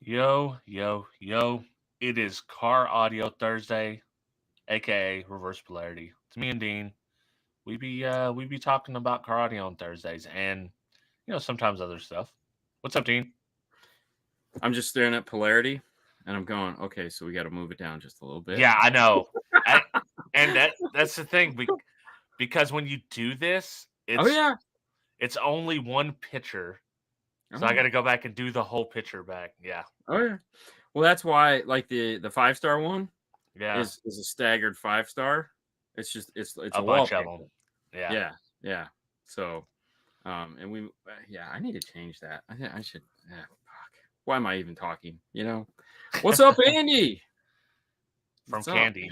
Yo, yo, yo. It is Car Audio Thursday, aka Reverse Polarity. It's me and Dean. We be talking about car audio on Thursdays and sometimes other stuff. What's up, Dean? I'm just staring at polarity, and I'm going, okay, so we got to move it down just a little bit. Yeah, I know. I, and that's the thing because when you do this, Oh yeah. it's only one picture. So I Oh, got to go back and do the whole picture back. Yeah. oh yeah. Well, that's why like the 5-star one Yeah. is a staggered 5-star. It's A a bunch of them. wallpaper. Yeah. Yeah, yeah. So, and yeah, I need to change that. I should. Yeah, fuck. Why am I even talking? What's up, Andy? From What's up, Candy.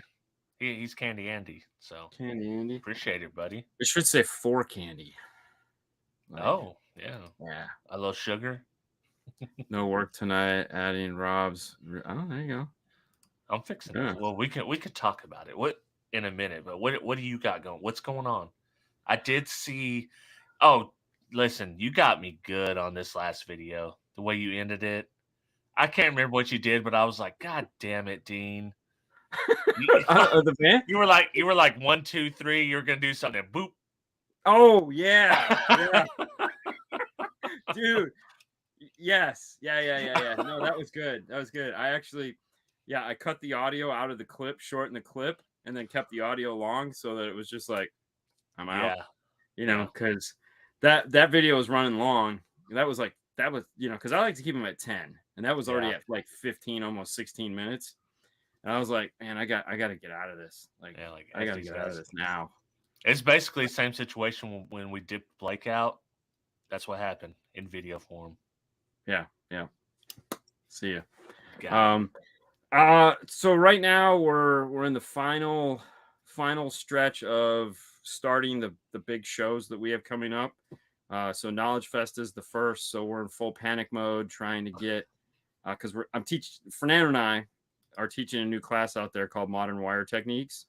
He's Candy Andy. So Candy Andy? appreciate it, buddy. It should say for Candy. Like, Oh, yeah. yeah. A little sugar. No work tonight. Adding Rob's. Oh, there you go. I'm fixing Yeah. it. Well, we could talk about it. What in a minute, but what do you got going? What's going on? I did see. Oh, listen, you got me good on this last video. The way you ended it. I can't remember what you did, but I was like, God damn it, Dean. You, The band? you were like 1, 2, 3. You're gonna do something. Boop. Oh yeah, yeah, dude. Yes, yeah. No, that was good. That was good. I actually, yeah, I cut the audio out of the clip, shortened the clip, and then kept the audio long so that it was just like I'm out. Yeah. Yeah. Because that video was running long. That was because I like to keep them at 10, and that was already Yeah. at like 15, almost 16 minutes. And I was like, man, I got to get out of this. Like, Yeah. Like I got to get out of this now. It's basically the same situation when we dipped Blake out. That's what happened in video form. Yeah. See ya. Got So right now we're in the final stretch of starting the big shows that we have coming up. So Knowledge Fest is the first, so we're in full panic mode trying to get because Fernando and I are teaching a new class out there called Modern Wire Techniques,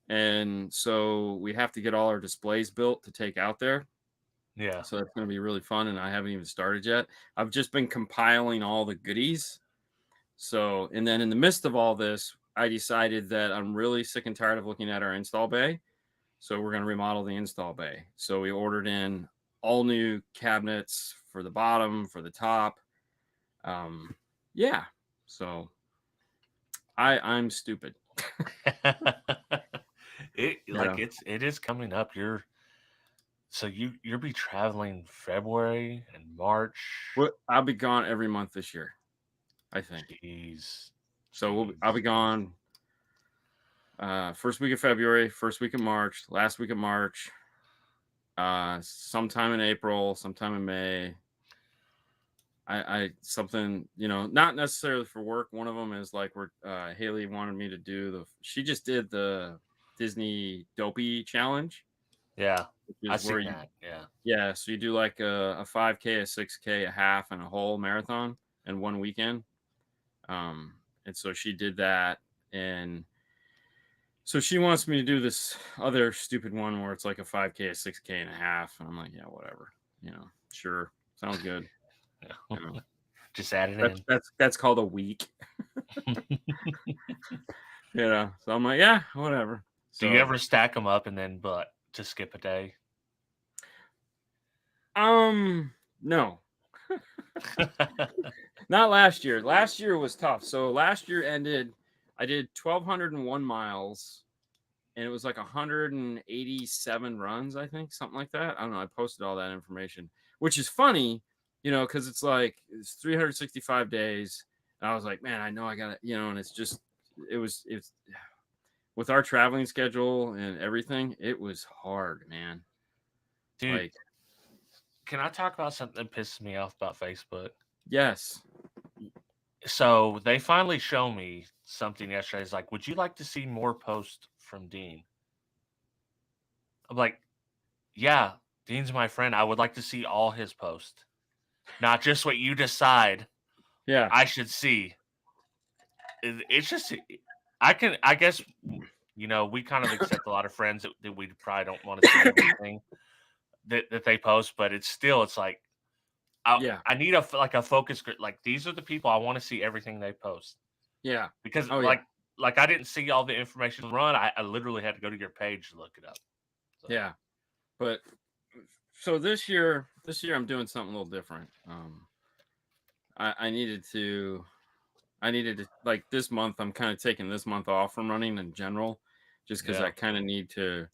and so we have to get all our displays built to take out there. Yeah. So it's going to be really fun, and I haven't even started yet. I've just been compiling all the goodies. So, and then in the midst of all this, I decided that I'm really sick and tired of looking at our install bay. So we're going to remodel the install bay. So we ordered in all new cabinets for the bottom, for the top. Yeah. So I'm stupid. It is coming up. You'll be traveling February and March. I'll be gone every month this year, I think. Jeez. So I'll be gone first week of February, first week of March, last week of March, sometime in April, sometime in May. I something, not necessarily for work. One of them is like Haley wanted me to do she just did the Disney Dopey challenge. Yeah. I see that. Yeah. Yeah. So you do like a 5K, a 6K, a half, and a whole marathon in one weekend. And so she did that. And so she wants me to do this other stupid one where it's like a 5K, a 6K, and a half. And I'm like, yeah, whatever. Sure. Sounds good. Just add it in. That's called a week. So I'm like, yeah, whatever. So, do you ever stack them up and then to skip a day? No. Not last year. Last year was tough. So last year ended, I did 1,201 miles, and it was like 187 runs, I think, something like that. I don't know. I posted all that information, which is funny, because it's 365 days. And I was like, man, I know I got it, and it's with our traveling schedule and everything, it was hard, man. Dude, can I talk about something that pisses me off about Facebook? Yes. So they finally show me something yesterday. It's like, would you like to see more posts from Dean? I'm like, yeah, Dean's my friend. I would like to see all his posts, not just what you decide. Yeah, I should see. It's just, I guess, we kind of accept a lot of friends that we probably don't want to see everything that they post, but it's like, I need a focus group. Like, these are the people I want to see everything they post. Yeah. Because Oh, yeah. like I didn't see all the information run. I literally had to go to your page to look it up. So. Yeah. But so this year I'm doing something a little different. I needed to like this month. I'm kind of taking this month off from running in general, just because I kind of need to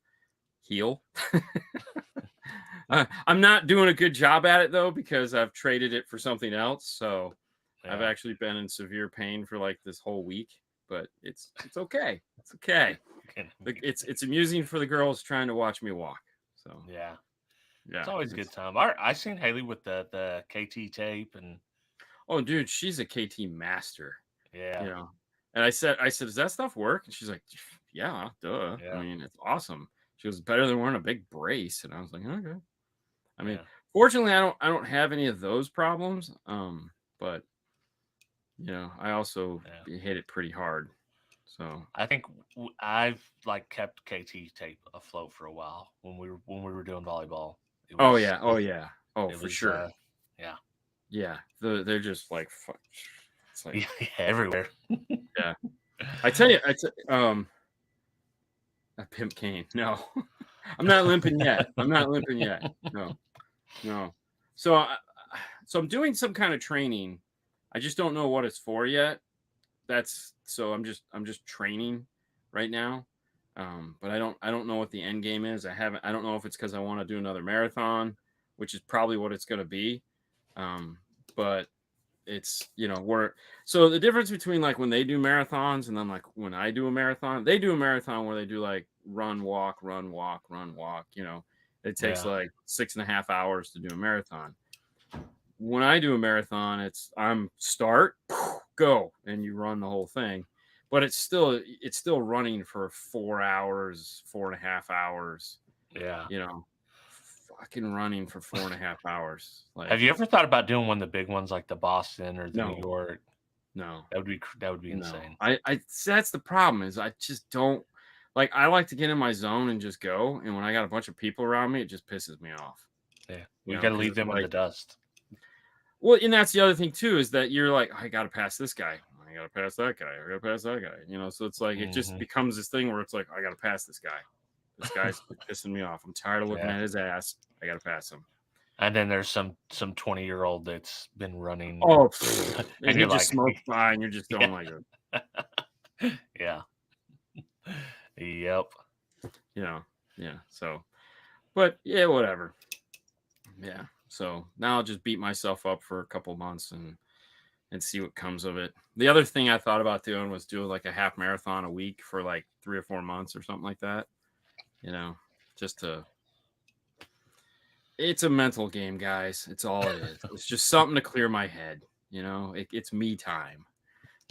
heal. I'm not doing a good job at it though, because I've traded it for something else. So I've actually been in severe pain for like this whole week, but it's okay. It's okay. It's amusing for the girls trying to watch me walk. So yeah, yeah, it's always a good time. I seen Haley with the KT tape and oh, dude, she's a KT master. yeah, You know, and I said, does that stuff work? And she's like, yeah, duh. I yeah, mean, it's awesome. She was better than wearing a big brace, and I was like, okay. I mean, yeah. fortunately, I don't have any of those problems. But you know, I also hit it pretty hard. So I think I've like kept KT tape afloat for a while when we were doing volleyball. It oh was, yeah, oh yeah, oh it for was, sure. yeah, Yeah, they're just like, it's like yeah, everywhere. yeah. I tell you, a pimp cane. No, I'm not limping yet. I'm not limping yet. No, no. So so I'm doing some kind of training. I just don't know what it's for yet. So I'm just training right now. But I don't know what the end game is. I don't know if it's because I want to do another marathon, which is probably what it's going to be. But it's, you know, so the difference between like when they do marathons and then like when I do a marathon, they do a marathon where they do like run, walk, run, walk, run, walk. You know, it takes like 6.5 hours to do a marathon. When I do a marathon, I'm start, go, and you run the whole thing. But it's still running for 4 hours, 4.5 hours. Yeah. You know, fucking running for 4.5 hours. Like, have you ever thought about doing one of the big ones like the Boston or the New York? No. That would be insane. That's the problem is I just don't like. I like to get in my zone and just go. And when I got a bunch of people around me, it just pisses me off. Yeah. You got to leave them in the dust. Well, and that's the other thing too, is that you're like, I got to pass this guy. I got to pass that guy. I got to pass that guy. You know, so it's like, it just becomes this thing where it's like, I got to pass this guy. This guy's pissing me off. I'm tired of looking at his ass. I got to pass him. And then there's some 20-year-old that's been running. Oh, and you're just smoked by, and you're just going like it. Yeah. Yep. You know, yeah. So, but yeah, whatever. Yeah. So now I'll just beat myself up for a couple months and see what comes of it. The other thing I thought about doing was doing like a half marathon a week for like 3 or 4 months or something like that. You know, it's a mental game, guys. It's all it is. It's just something to clear my head. You know, it's me time.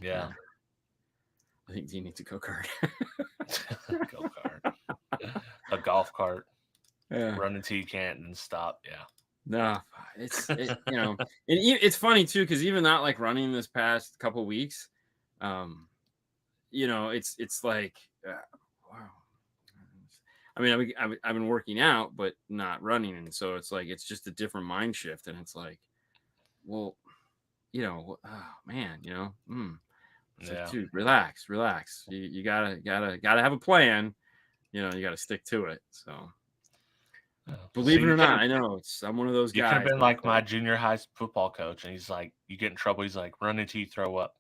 Yeah. I think you need to go kart. Go kart. A golf cart. Yeah. Run until you can't and stop. Yeah. No, you know, and it's funny too, because even not like running this past couple weeks, you know, it's like, wow. I mean, I've been working out, but not running, and so it's like it's just a different mind shift, and it's like, well, you know, oh man, you know, it's like, dude, relax. You gotta have a plan. You know, you gotta stick to it. So. Believe it or not, I know I'm one of those guys. You could have been like my junior high football coach, and he's like, you get in trouble. He's like, run until you throw up.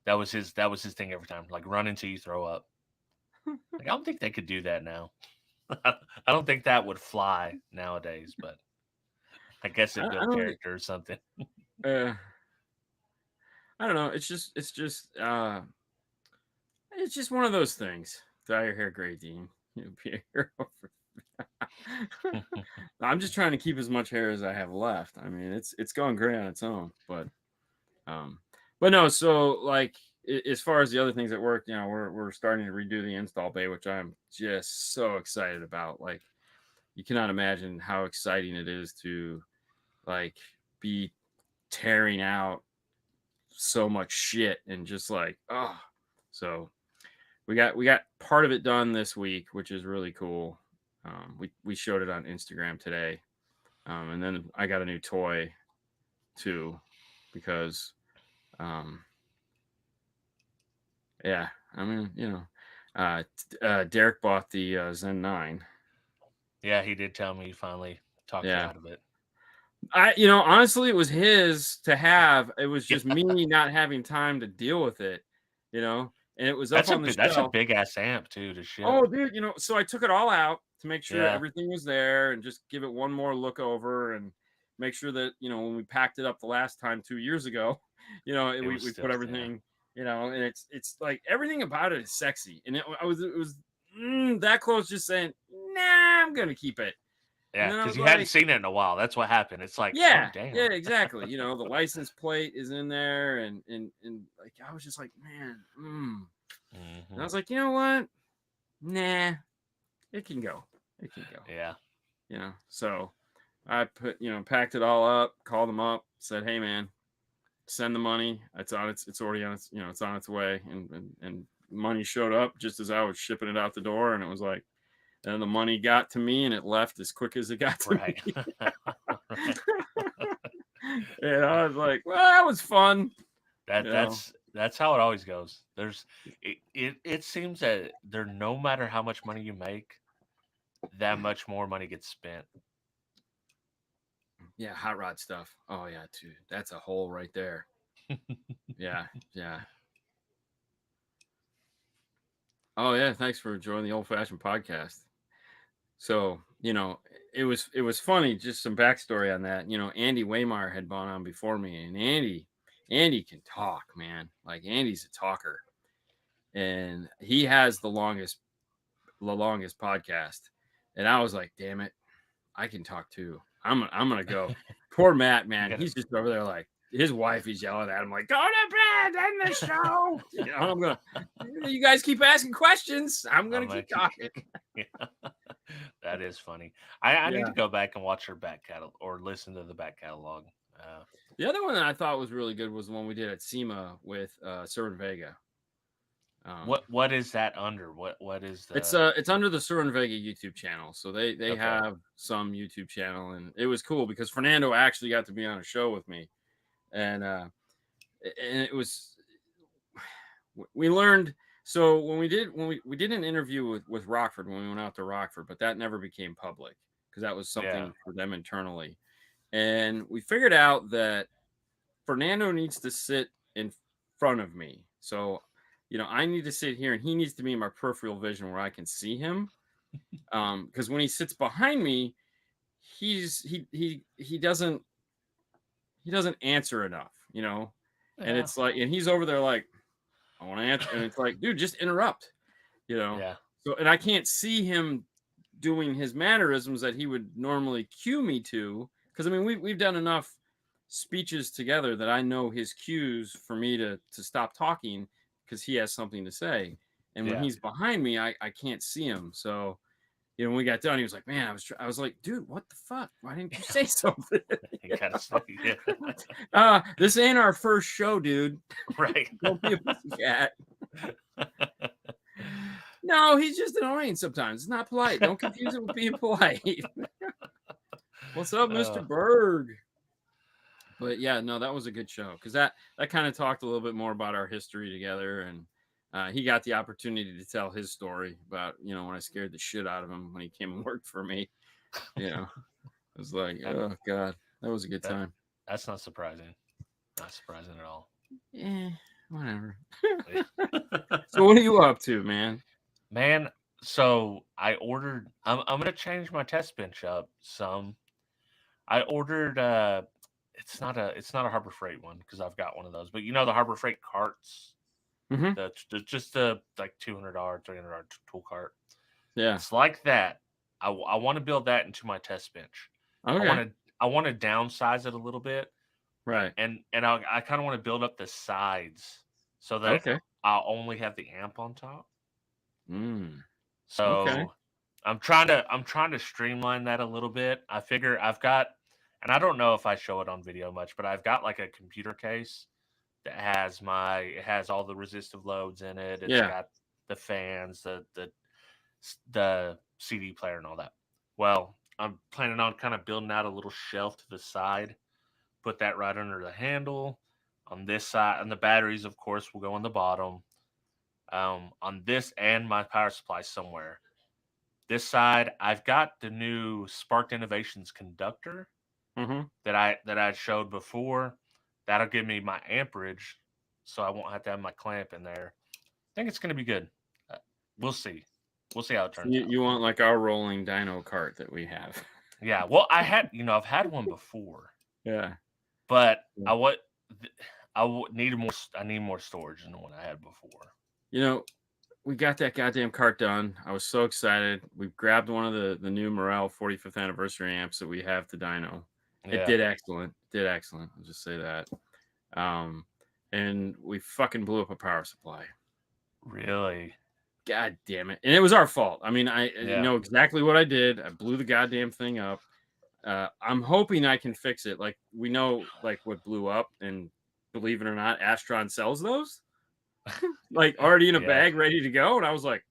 That was his thing every time. Like, run until you throw up. Like, I don't think they could do that now. I don't think that would fly nowadays, but I guess it built character or something. I don't know. It's just one of those things. Dye your hair gray, Dean. You'll be a hero. I'm just trying to keep as much hair as I have left. I mean, it's going gray on its own, but no. So like, as far as the other things at work, you know, we're starting to redo the install bay, which I'm just so excited about. Like, you cannot imagine how exciting it is to like be tearing out so much shit and just like, oh. So we got part of it done this week, which is really cool. We showed it on Instagram today. And then I got a new toy too, because yeah, I mean, Derek bought the Zen 9. Yeah, he did tell me he finally talked you Yeah. out of it. Honestly, it was his to have. It was Yeah. just me not having time to deal with it, and it was up on the That's a shelf. big ass amp too to ship. Oh, dude, so I took it all out to make sure Yeah, everything was there and just give it one more look over and make sure that, when we packed it up the last time 2 years ago, it was we still put yeah. everything, and it's like everything about it is sexy. And it was that close just saying, nah, I'm going to keep it. And Yeah, then I because was you hadn't like, seen it in a while. That's what happened. It's like, oh yeah, damn. yeah, exactly. The license plate is in there, and like I was just like, man, and I was like, you know what? Nah, it can go. It can go. Yeah. So I packed it all up, called them up, said, hey man, send the money. It's already on its, it's on its way. And money showed up just as I was shipping it out the door. And it was like, and the money got to me and it left as quick as it got to Right. me. Right. And I was like, well, that was fun. That's how it always goes. It seems that no matter how much money you make, that much more money gets spent. Yeah, hot rod stuff. Oh yeah, dude, that's a hole right there. Yeah, yeah. Oh yeah, thanks for joining the old fashioned podcast. So, it was funny, just some backstory on that. Andy Waymire had gone on before me, and Andy can talk, man. Like Andy's a talker. And he has the longest podcast. And I was like, damn it, I can talk too. I'm gonna go. Poor Matt, man. gotta- He's just over there like his wife is yelling at him like, go to bed, end the show. I'm gonna you guys keep asking questions. I'm gonna keep talking. Yeah. That is funny. I need Yeah. to go back and watch her back catalog or listen to the back catalog. The other one that I thought was really good was the one we did at SEMA with Cerwin Vega. What is that under? What is the? It's under the Cerwin Vega YouTube channel. So they Okay. have some YouTube channel, and it was cool because Fernando actually got to be on a show with me, and it was we learned. So when we did an interview with Rockford when we went out to Rockford, but that never became public because that was something for them internally, and we figured out that Fernando needs to sit in front of me. So, I need to sit here and he needs to be in my peripheral vision where I can see him. Because when he sits behind me, he doesn't answer enough, and it's like, and he's over there like, I want to answer. And it's like, dude, just interrupt, Yeah. So, and I can't see him doing his mannerisms that he would normally cue me to. Because I mean, we've done enough speeches together that I know his cues for me to stop talking because he has something to say. And when he's behind me, I can't see him. So, when we got done, he was like, man, I was like, dude, what the fuck? Why didn't you say something? You gotta say, yeah. This ain't our first show, dude. Right. Don't be a pussycat. No, he's just annoying sometimes. It's not polite. Don't confuse it with being polite. What's up, Mr. Berg? But yeah, no, that was a good show because that kind of talked a little bit more about our history together, and he got the opportunity to tell his story about when I scared the shit out of him when he came and worked for me. I was like, oh god, that was a good time. That's not surprising. Not surprising at all. Yeah, whatever. So what are you up to, man? Man, so I ordered. I'm gonna change my test bench up some. I ordered. It's not a Harbor Freight one because I've got one of those. But the Harbor Freight carts, just the like $200, $300 tool cart. Yeah, it's like that. I want to build that into my test bench. okay. I want to downsize it a little bit, Right. and I kind of want to build up the sides so that I'll only have the amp on top. So I'm trying to streamline that a little bit. I figure I've got, and I don't know if I show it on video much, but I've got like a computer case that it has all the resistive loads in it. It's got the fans, the CD player and all that. Well, I'm planning on kind of building out a little shelf to the side, put that right under the handle. On this side, and the batteries, of course, will go on the bottom. On this and my power supply somewhere. This side, I've got the new Sparked Innovations conductor Mm-hmm. that I showed before. That'll give me my amperage, so I won't have to have my clamp in there. I think it's going to be good. Uh, we'll see. We'll see how it turns out. You want like our rolling dyno cart that we have. Yeah. Well, I've had one before, Yeah. but Yeah. I need more storage than the one I had before. You know, we got that goddamn cart done. I was so excited. We grabbed one of the new Morel 45th anniversary amps that we have to dyno. It Yeah. did excellent. I'll just say that. And we fucking blew up a power supply. Really? God damn it. And it was our fault. I mean, I Yeah. know exactly what I did. I blew the goddamn thing up. I'm hoping I can fix it. Like, we know like what blew up, and believe it or not, Astron sells those. Like already in a Yeah. bag, ready to go. And I was like,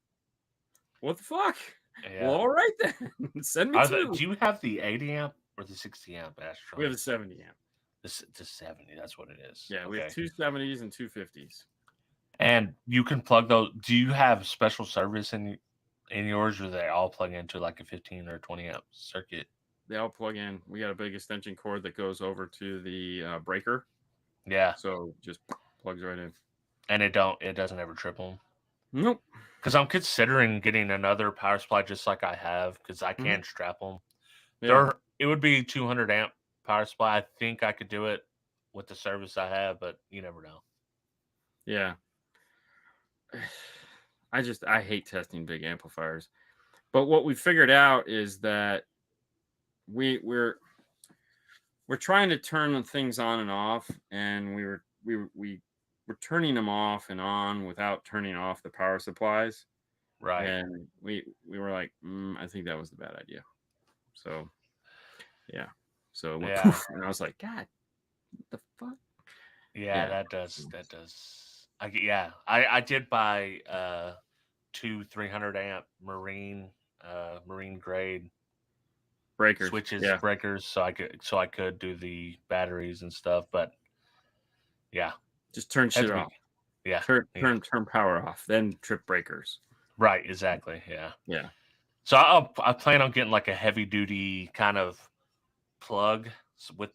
what the fuck? Yeah. Well, all right then. Send me two. Do you have the 80 amp or the 60 amp Astron? We have the 70 amp. The 70, that's what it is. Yeah, we have two 70s and two 50s. And you can plug those. Do you have special service in yours, or they all plug into like a 15 or 20 amp circuit? They all plug in. We got a big extension cord that goes over to the breaker. Yeah. So just plugs right in. And it doesn't ever trip them? Nope. Because I'm considering getting another power supply just like I have, because I can strap them. Yeah. It would be 200 amp power supply. I think I could do it with the service I have, but you never know. Yeah. I hate testing big amplifiers. But what we figured out is that we're trying to turn things on and off, and we were turning them off and on without turning off the power supplies. Right. And we were like, I think that was the bad idea. So yeah. So it went poof, and I was like, God, what the fuck? Yeah, that does. I did buy 2 300 amp marine grade breakers so I could do the batteries and stuff, but yeah, just turn shit off. Yeah, turn power off, then trip breakers. Right, exactly. Yeah. So I plan on getting like a heavy duty kind of plug with,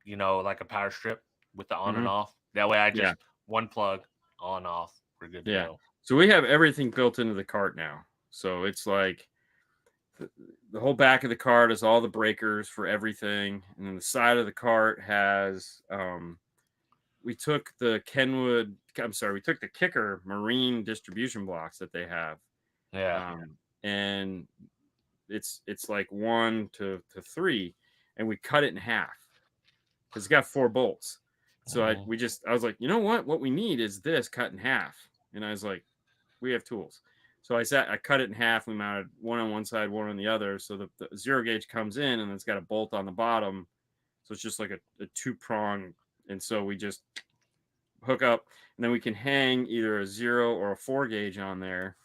like a power strip with the on and off. That way I just one plug on off. We're good to go. So we have everything built into the cart now. So it's like the whole back of the cart is all the breakers for everything, and then the side of the cart has we took the Kicker marine distribution blocks that they have. Yeah. And it's like 1 to 3, and we cut it in half because it's got 4 bolts. So I was like, you know what we need is this cut in half. And I was like, we have tools. So I cut it in half. We mounted one on one side, one on the other. So the 0 gauge comes in, and it's got a bolt on the bottom. So it's just like a 2-prong. And so we just hook up, and then we can hang either a 0 or a 4 gauge on there.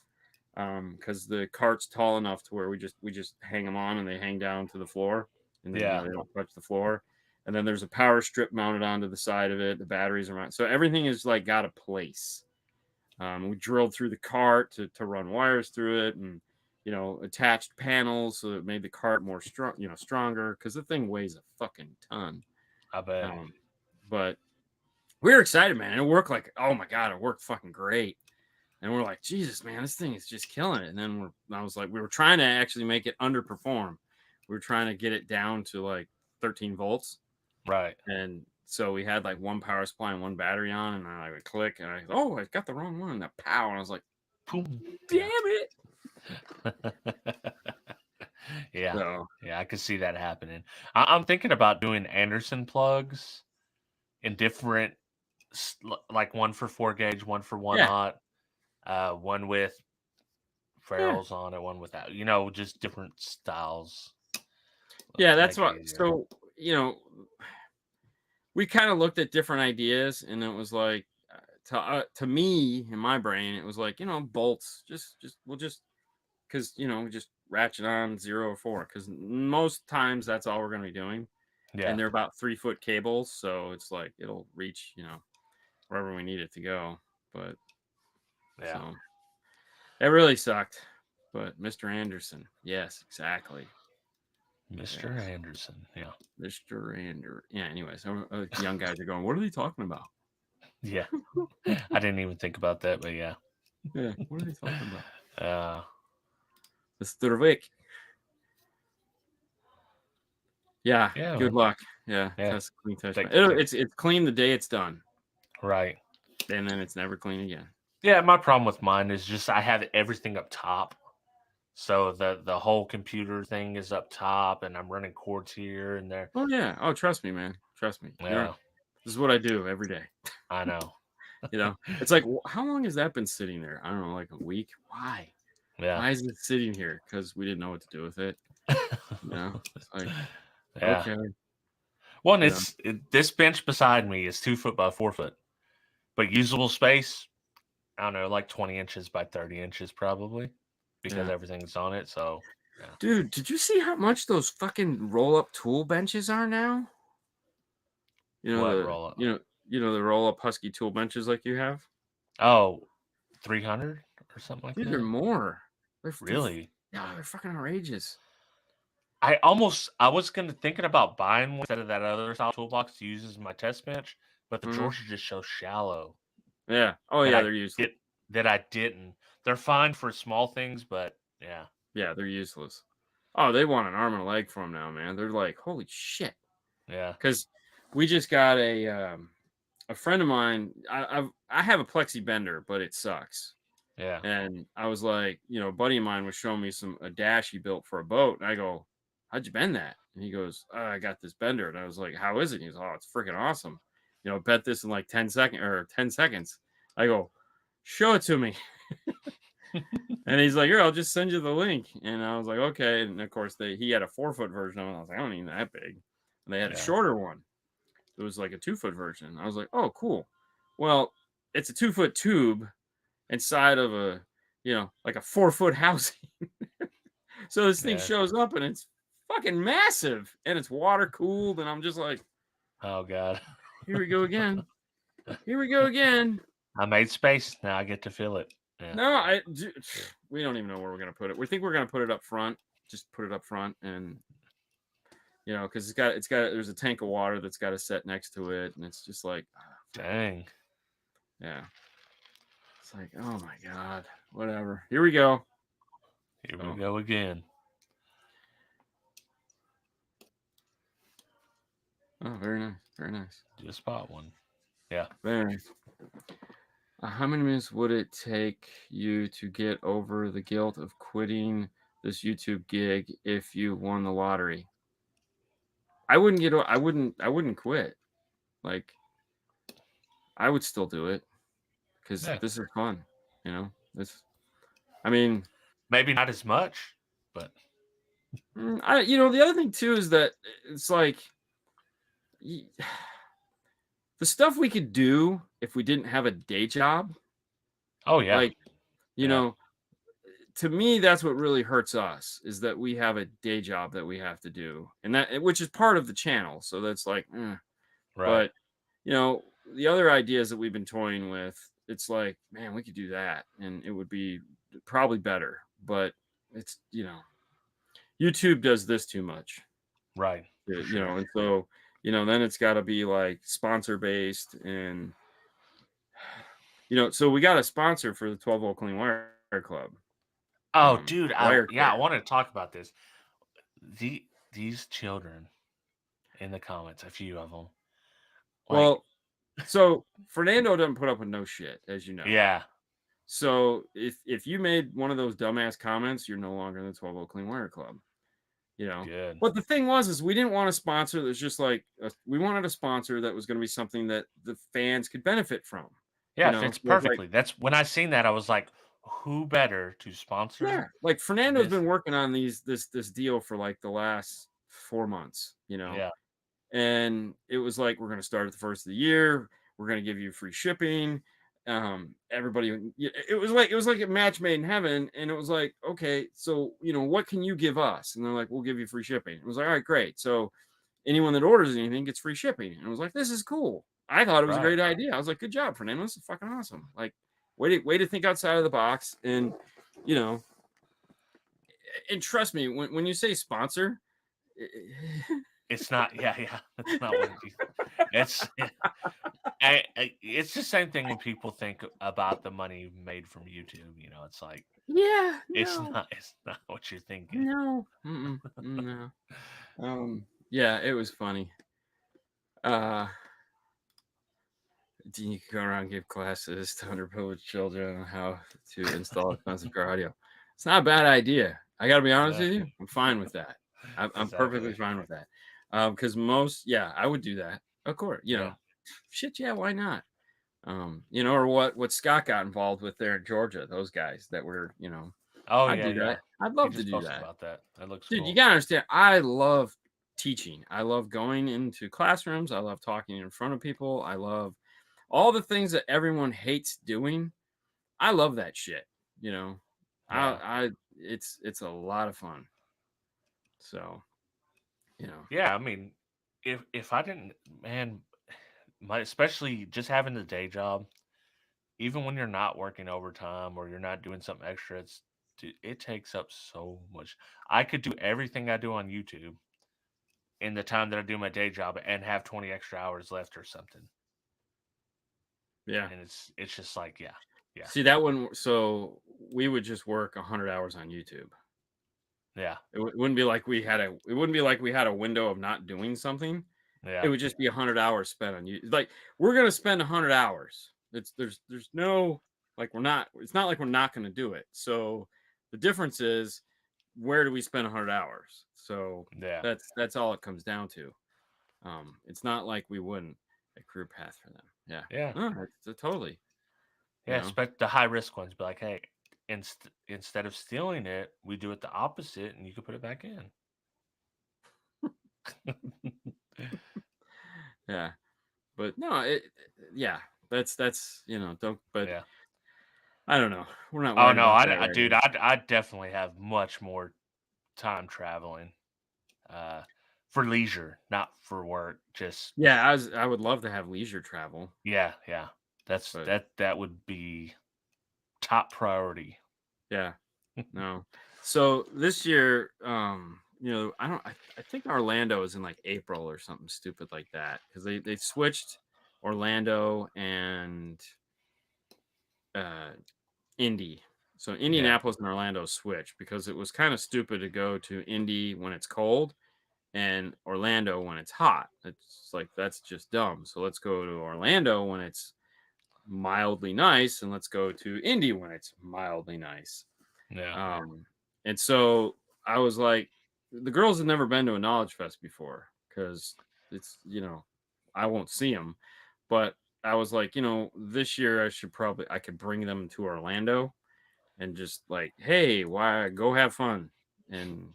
Because the cart's tall enough to where we just hang them on, and they hang down to the floor, and then they don't touch the floor. And then there's a power strip mounted onto the side of it. The batteries are mounted, so everything is like got a place. We drilled through the cart to run wires through it, and attached panels so it made the cart more stronger, because the thing weighs a fucking ton. I bet. But we were excited, man. It worked oh my god, it worked fucking great. And we're like, Jesus, man, this thing is just killing it. And then we were trying to actually make it underperform. We were trying to get it down to like 13 volts. Right. And so we had like 1 power supply and 1 battery on, and I would click, and I got the wrong one. And that pow, and I was like, boom, damn it. Yeah. So, yeah, I could see that happening. I'm thinking about doing Anderson plugs in different, like 1 for 4 gauge, 1 for 1/0. 1 with ferrules on it, 1 without, just different styles. Yeah, that's what. So, we kind of looked at different ideas, and it was like, to me, in my brain, it was like, bolts, because, ratchet on 0 or 4 because most times that's all we're going to be doing. Yeah. And they're about 3-foot cables, so it's like it'll reach, wherever we need it to go. But Yeah. so it really sucked. But Mr. Anderson, yes, exactly. Mr. Anderson. Yeah. Mr. Anderson. Yeah, anyways, young guys are going, what are they talking about? Yeah. I didn't even think about that, but yeah. Yeah, what are they talking about? Uh, Mr. Vic. Yeah, yeah. good Man. luck. Yeah, Yeah. test clean test. Thank- It's clean the day it's done, Right. and then it's never clean again. Yeah, my problem with mine is just I have everything up top. So the whole computer thing is up top, and I'm running cords here and there. Oh yeah. Oh, trust me, man. Trust me. Yeah, This is what I do every day. I know. It's like, how long has that been sitting there? I don't know, like a week. Why? Yeah. Why is it sitting here? Because we didn't know what to do with it. It's like, Yeah. okay. Well, this bench beside me is 2 foot by 4 foot, but usable space, I don't know, like 20 inches by 30 inches probably, because everything's on it. So, yeah. Dude, did you see how much those fucking roll-up tool benches are now? What roll up? The roll-up Husky tool benches like you have? Oh, 300 or something like Dude, that. they're more. Really? Yeah, they're fucking outrageous. I was thinking about buying one instead of that other style toolbox to use as my test bench, but the drawers are just so shallow. Yeah. Oh yeah, they're useless. That I didn't. They're fine for small things, but yeah. Yeah, they're useless. Oh, they want an arm and a leg for them now, man. They're like, holy shit. Yeah. Because we just got a friend of mine. I have a plexi bender, but it sucks. Yeah. And I was like, a buddy of mine was showing me a dash he built for a boat, and I go, how'd you bend that? And he goes, I got this bender. And I was like, how is it? And he goes, oh, it's freaking awesome. Bet this in like 10 seconds. I go, show it to me. And he's like, here, I'll just send you the link. And I was like, okay. And of course, he had a 4-foot version of it. I was like, I don't need that big. And they had a shorter one. It was like a 2-foot version. I was like, oh, cool. Well, it's a 2-foot tube inside of like a 4-foot housing. So this thing shows up and it's fucking massive and it's water cooled. And I'm just like, oh God, here we go again. Here we go again. I made space. Now I get to fill it. Yeah. No, we don't even know where we're going to put it. We think we're going to put it up front. Just put it up front and, because there's a tank of water that's got to set next to it. And it's just like, dang. Yeah. It's like, oh my God, whatever. Here we go. Here we go again. Oh, very nice. Very nice. Just spot one. Yeah. Very nice. How many minutes would it take you to get over the guilt of quitting this YouTube gig if you won the lottery? I wouldn't quit. Like, I would still do it because this is fun. Maybe not as much, but the other thing too is that it's like the stuff we could do if we didn't have a day job. Oh yeah. Like, to me, that's what really hurts us is that we have a day job that we have to do, and which is part of the channel. So that's like, right. But the other ideas that we've been toying with, it's like, man, we could do that, and it would be probably better. But it's YouTube does this too much, right? Sure. And so then it's got to be like sponsor based, and so we got a sponsor for the 12-volt clean wire club. Oh, dude, I wanted to talk about this. These children in the comments, a few of them. Well, so Fernando doesn't put up with no shit, as you know. Yeah. So if you made one of those dumbass comments, you're no longer in the 12-volt clean wire club. Good. But the thing was we didn't want a sponsor that was just like we wanted a sponsor that was going to be something that the fans could benefit from. Yeah, fits perfectly. That's when I seen that I was like, who better to sponsor? Yeah, like Fernando's been working on this deal for like the last 4 months, Yeah. And it was like, we're going to start at the first of the year. We're going to give you free shipping. everybody, it was like a match made in heaven. And it was like, okay, so what can you give us? And they're like, we'll give you free shipping. It was like, all right, great. So anyone that orders anything gets free shipping. And I was like, this is cool. I thought it was a Right. great idea. I was like, good job, Fernando. This is fucking awesome. Like, way to think outside of the box. And and trust me, when you say sponsor, It's not. Yeah, yeah. It's not what you. It's. It's the same thing when people think about the money made from YouTube. It's like yeah, it's no, not. It's not what you're thinking. no, no. Yeah, it was funny. You can go around and give classes to underprivileged children on how to install expensive car audio. It's not a bad idea. I got to be honest with you. I'm fine with that. I'm perfectly Exactly. fine with that. Because I would do that. Of course, Yeah. shit, yeah, why not? Or what Scott got involved with there in Georgia, those guys that were, Oh I'd yeah, do yeah. that. I'd He love to just do posted that. about that. That looks Dude, cool. you gotta understand, I love teaching. I love going into classrooms. I love talking in front of people. I love all the things that everyone hates doing. I love that shit. You know, Yeah. it's a lot of fun. So, you know, Yeah. I mean, if I didn't, man, especially just having the day job, even when you're not working overtime or you're not doing something extra, it takes up so much. I could do everything I do on YouTube in the time that I do my day job and have 20 extra hours left or something. yeah. And it's just like, yeah, yeah, See that one. So we would just work 100 hours on YouTube. yeah, Wouldn't be like we had a. It wouldn't be like we had a window of not doing something. It yeah, would just be 100 hours spent on you. Like we're gonna spend 100 hours. There's no like we're not. It's not like we're not gonna do it. So the difference is where do we spend 100 hours? So yeah, that's all it comes down to. It's not like we wouldn't a career path for them. Yeah. yeah, No, it's totally. You yeah. know. Expect the high risk ones. Be like, hey, instead of stealing it, we do it the opposite, and you can put it back in. Yeah. But no, yeah. That's don't. But Yeah. I don't know. We're not Oh worried no, about that right dude, now. I definitely have much more time traveling, uh, for leisure, not for work. Just Yeah, I would love to have leisure travel, yeah, yeah. but That would be top priority. yeah, no. So this year, I think Orlando is in like April or something stupid like that because they switched Orlando and uh Indy. So Yeah, Indianapolis and Orlando switched because it was kind of stupid to go to Indy when it's cold and Orlando when it's hot. It's like that's just dumb. So let's go to Orlando when it's mildly nice and let's go to Indy when it's mildly nice. yeah, And so I was like, the girls had never been to a Knowledge Fest before because it's, I won't see them. But I was like, this year I could bring them to Orlando and just like, hey, why go have fun and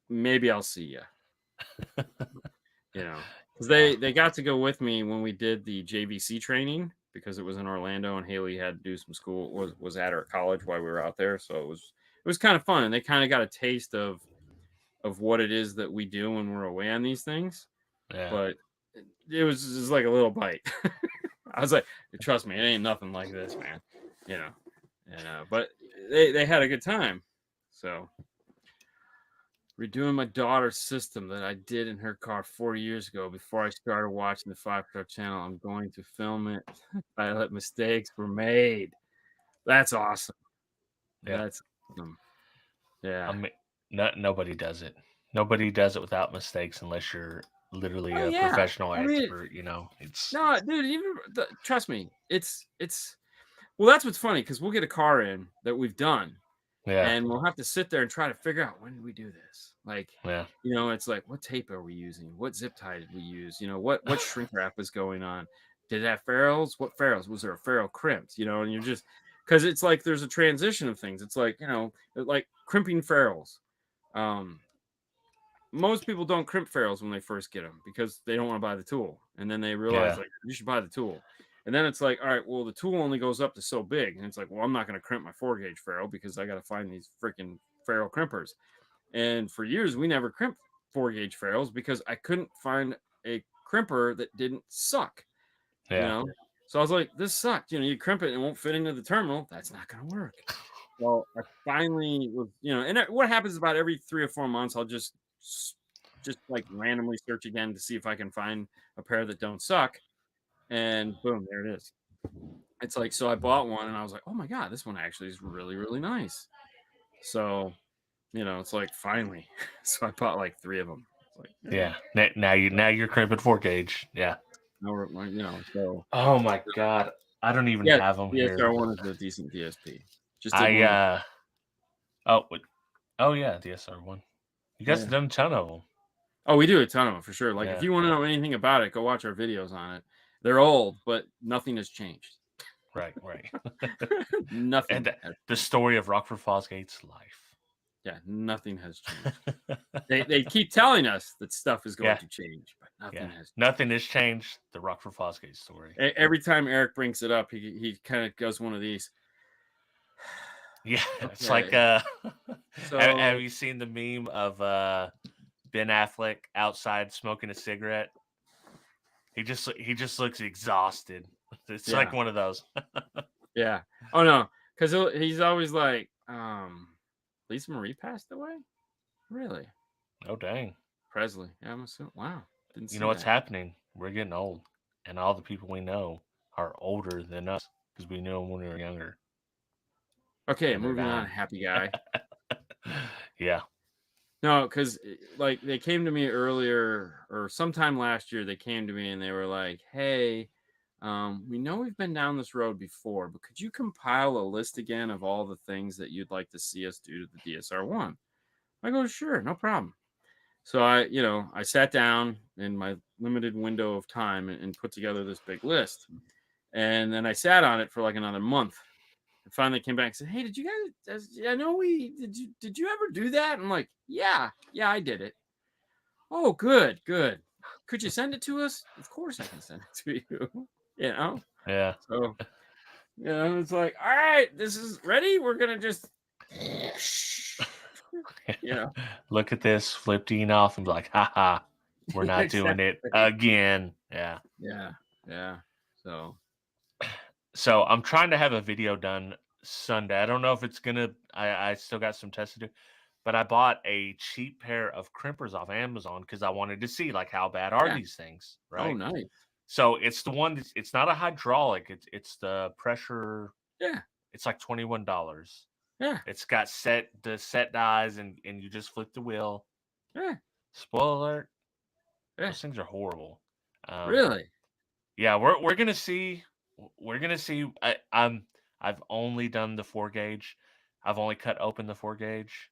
maybe I'll see you, because yeah, they got to go with me when we did the JVC training because it was in Orlando and Haley had to do some school was at her college while we were out there, so it was kind of fun and they kind of got a taste of what it is that we do when we're away on these things, yeah. but it was just like a little bite. I was like, trust me, it ain't nothing like this, man. You know, but they had a good time. So redoing my daughter's system that I did in her car 4 years ago before I started watching the 5 Star Channel. I'm going to film it. I let mistakes were made. That's awesome. Yeah. That's awesome. I Yeah. mean, nobody does it. Nobody does it without mistakes unless you're literally Oh a yeah. professional I mean, expert. It's no, dude. Even trust me, it's. Well, that's what's funny because we'll get a car in that we've done, yeah, and we'll have to sit there and try to figure out when did we do this. Like, yeah, it's like what tape are we using? What zip tie did we use? What shrink wrap was going on? Did it have ferrules? What ferrules? Was there a ferrule crimped? And you're just because it's like there's a transition of things. It's like like crimping ferrules. Um, Most people don't crimp ferrules when they first get them because they don't want to buy the tool, and then they realize yeah, like you should buy the tool. And then it's like, all right, well, the tool only goes up to so big. And it's like, well, I'm not going to crimp my 4-gauge ferrule because I got to find these freaking ferrule crimpers. And for years, we never crimped 4-gauge ferrules because I couldn't find a crimper that didn't suck, you Yeah. know? So I was like, this sucked. You know, you crimp it and it won't fit into the terminal. That's not going to work. Well, I finally was, you know, and what happens about every 3 or 4 months, I'll just like randomly search again to see if I can find a pair that don't suck. And boom, there it is. It's like, so I bought one and I was like, oh my God, this one actually is really, really nice. So, you know, it's like finally. So I bought like 3 of them. It's like, Yeah. Now you're crimping 4-gauge. Yeah. now you know, so Oh my God. I don't even yeah, have them the here. SR1 is a decent DSP. Just did one. Oh yeah, the SR1. You guys have done a ton of them. Oh, we do a ton of them for sure. Like, if Yeah. you want to know anything about it, go watch our videos on it. They're old, but nothing has changed. Right. Nothing. And the story of Rockford Fosgate's life. Yeah, nothing has changed. They keep telling us that stuff is going to change, but nothing has. Nothing has changed. The Rockford Fosgate story. Every time Eric brings it up, he kind of does one of these. Yeah, it's Okay. like So have you seen the meme of Ben Affleck outside smoking a cigarette? He just looks exhausted. It's like one of those. yeah. Oh no, because he's always like, Lisa Marie passed away. Really? Oh dang. Presley. Yeah, I'm assuming. Wow. Didn't see You know what's that. happening? We're getting old, and all the people we know are older than us because we knew them when we were younger. Okay, And they're moving on. dying. Happy guy. Yeah. No, because like they came to me earlier or sometime last year. They came to me and they were like, "Hey, we know we've been down this road before, but could you compile a list again of all the things that you'd like to see us do to the DSR1?" I go, "Sure, no problem." So I sat down in my limited window of time and put together this big list, and then I sat on it for like another month. And finally came back and said, "Hey, did you guys? I know did you ever do that?" I'm like, "Yeah, I did it." "Oh, good. Could you send it to us?" "Of course I can send it to you." You know. Yeah. So it's like, all right, this is ready. We're gonna just, Look at this, flip Dean off and be like, haha, we're not doing it again. Yeah. Yeah. So I'm trying to have a video done Sunday. I don't know if it's gonna I still got some tests to do, but I bought a cheap pair of crimpers off Amazon because I wanted to see like how bad are these things, Oh, right? nice. So it's the one it's not a hydraulic, it's the pressure. Yeah. It's like $21. Yeah. It's got the set dies and you just flip the wheel. Yeah. Spoiler alert. Yeah. Those things are horrible. Really? Yeah, we're gonna see. We're gonna see. I've only done the 4-gauge. I've only cut open the 4-gauge.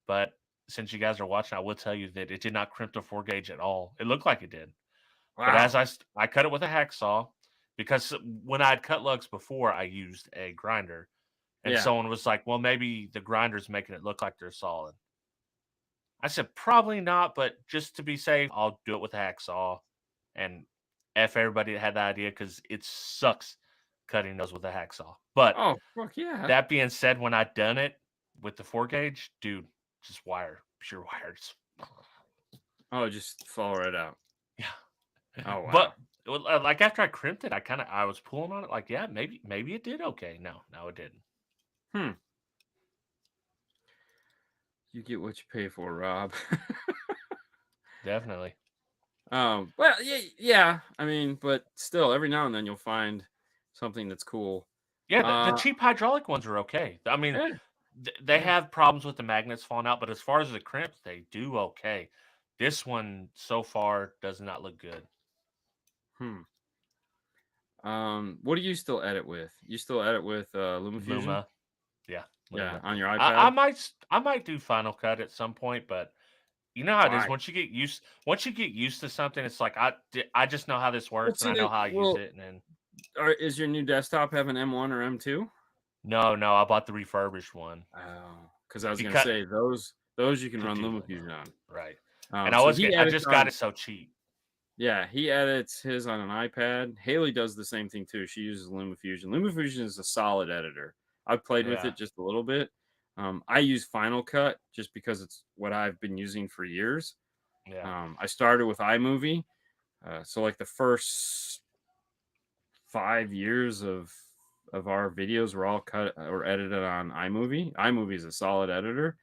But since you guys are watching, I will tell you that it did not crimp the 4-gauge at all. It looked like it did. Wow. But as I cut it with a hacksaw, because when I'd cut lugs before, I used a grinder. And someone was like, well, maybe the grinder's making it look like they're solid. I said, probably not, but just to be safe, I'll do it with a hacksaw. And F everybody that had the idea because it sucks cutting those with a hacksaw. But oh, fuck yeah. That being said, when I done it with the 4-gauge, dude, just pure wires. Oh, just fall right out. Yeah. Oh, wow. But like after I crimped it, I was pulling on it like, yeah, maybe it did okay. No, it didn't. You get what you pay for, Rob. Definitely. Well, yeah. I mean, but still, every now and then you'll find something that's cool. Yeah, the cheap hydraulic ones are okay. I mean, they have problems with the magnets falling out, but as far as the crimps, they do okay. This one so far does not look good. What do you still edit with? You still edit with LumaFusion? Luma. Yeah. Yeah, on your iPad. I might do Final Cut at some point, but you know how it is. Once you get used to something, it's like I just know how this works and I know how I use it. And then, is your new desktop have an M1 or M2? No, I bought the refurbished one. Oh, because I was gonna say those you can run LumaFusion on. Right. And I just got it so cheap. Yeah, he edits his on an iPad. Haley does the same thing too. She uses LumaFusion. LumaFusion is a solid editor. I've played with Yeah, it just a little bit. I use Final Cut just because it's what I've been using for years. yeah, I started with iMovie, so like the first 5 years of our videos were all cut or edited on iMovie. iMovie is a solid editor.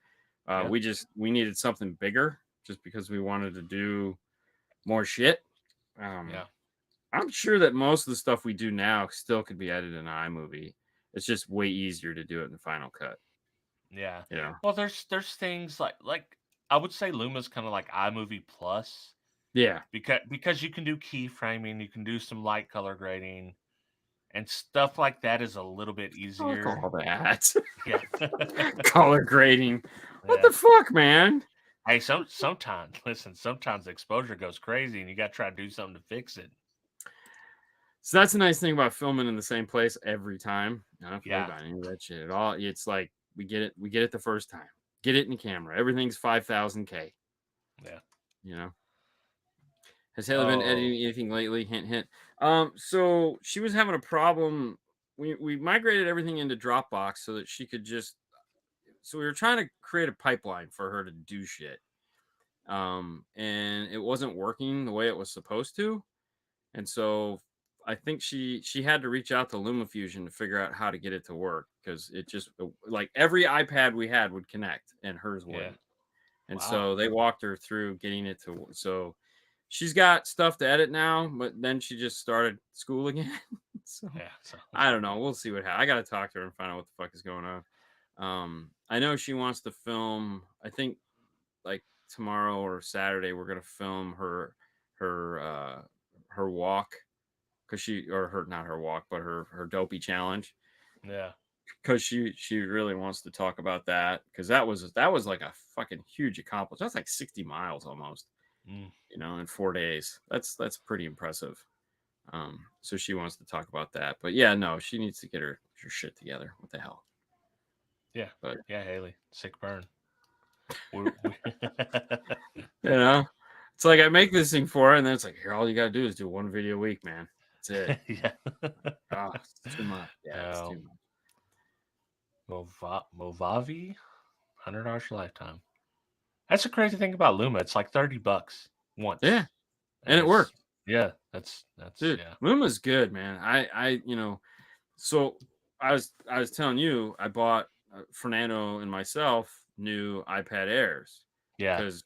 yeah, We needed something bigger just because we wanted to do more shit. Um, yeah, I'm sure that most of the stuff we do now still could be edited in iMovie. It's just way easier to do it in Final Cut. yeah. You know? Well, there's things like I would say Luma's kind of like iMovie Plus Yeah. because you can do keyframing, you can do some light color grading, and stuff like that is a little bit Fuck easier. all that. Yeah, Color grading. What yeah. the fuck, man? Hey, sometimes listen, sometimes exposure goes crazy, and you got to try to do something to fix it. So that's a nice thing about filming in the same place every time. I don't have to worry Yeah, about any of that shit at all. It's like we get it the first time. Get it in the camera. Everything's 5000K. yeah. You know. Has Haley been Oh, editing anything lately? Hint, hint. So she was having a problem. We migrated everything into Dropbox so that she could just. So we were trying to create a pipeline for her to do shit. And it wasn't working the way it was supposed to. And so I think she had to reach out to LumaFusion to figure out how to get it to work because it just like every iPad we had would connect and hers yeah. wouldn't. And Wow. so they walked her through getting it to so she's got stuff to edit now, but then she just started school again. So Yeah. So I don't know. We'll see what happens. I got to talk to her and find out what the fuck is going on. I know she wants to film. I think like tomorrow or Saturday we're gonna film her her walk because she or her not her walk but her dopey challenge yeah. because she really wants to talk about that because that was like a fucking huge accomplishment. That's like 60 miles almost, Mm, in 4 days. That's pretty impressive. So she wants to talk about that, but yeah, no, she needs to get her shit together. What the hell? yeah. But Yeah. Haley, sick burn. We you know, it's like yeah. I make this thing for her, and then it's like, here, all you gotta do is do one video a week, man. That's it. Yeah. Oh, it's too much. Yeah, it's too um, much. Movavi, $100 for lifetime. That's the crazy thing about Luma. It's like $30 Yeah, once, and and it it's worked, yeah. That's dude. yeah. Luma's good, man. So I was telling you, I bought Fernando and myself new iPad Airs Yeah. because